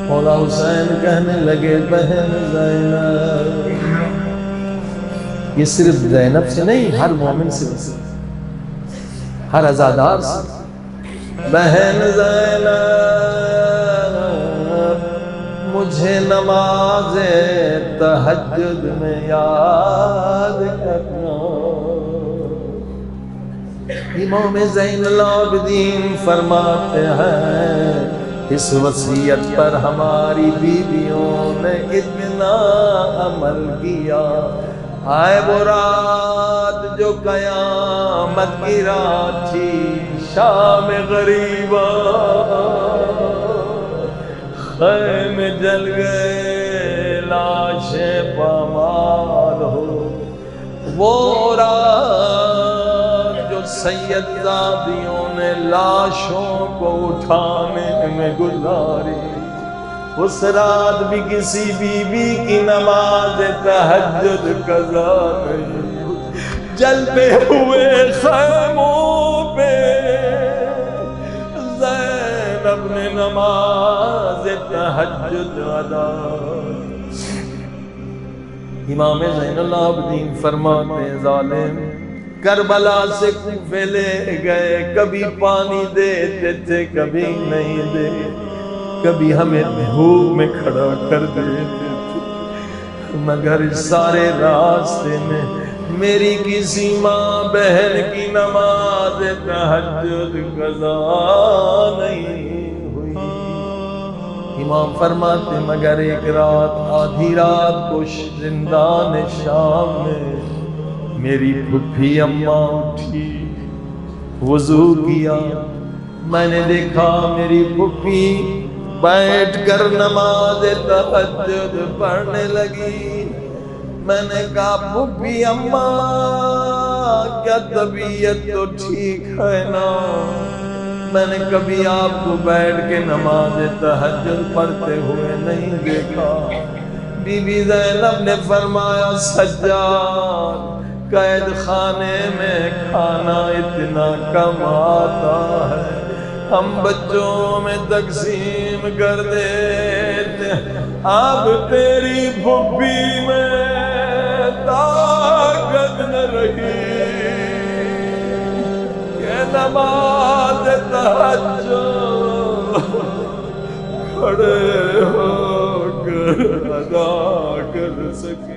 مولا حسین کہنے لگے بہن زینب، یہ صرف زینب سے نہیں، ہر مومن سے، ہر عزادار سے، بہن زینب مجھے نماز تہجد میں یاد کرنا۔ امام زین العابدین فرماتے ہیں اس وصیت پر ہماری بیویوں نے اتنا عمل کیا، آئے وہ رات جو قیامت کی رات تھی، شام غریبہ خیمے جل گئے، لاشیں پامال ہو، وہ رات جو سید زادیوں نے لاشوں کو اٹھانے میں گزاری، اس رات بھی کسی بی بی کی نماز تہجد قضا نہیں، جلتے ہوئے خیموں پہ زینب نے نماز تہجد ادا۔ امام زین العابدین فرماتے ہیں ظالم کربلا سے کوفے لے گئے، کبھی پانی دیتے تھے کبھی نہیں دیتے، کبھی ہمیں دھوپ میں کھڑا کر دیتے تھے، مگر اس سارے راستے میں میری کسی ماں بہن کی نماز تہجد قضا نہیں ہوئی۔ امام فرماتے مگر ایک رات، آدھی رات کو زندان شام میں میری پھپھی اماں اٹھی، وضو کیا، میں نے دیکھا میری پھپھی بیٹھ کر نماز تہجد پڑھنے لگی۔ میں نے کہا پھپھی اماں کیا طبیعت تو ٹھیک ہے نا؟ میں نے کبھی آپ کو بیٹھ کے نماز تہجد پڑھتے ہوئے نہیں دیکھا۔ بی بی زینب نے فرمایا سجاد قید خانے میں کھانا اتنا کم آتا ہے، ہم بچوں میں تقسیم کر دیتے، اب تیری پھپھی میں طاقت نہ رہی کہ نماز تہجد کھڑے ہو کر ادا کر سکے۔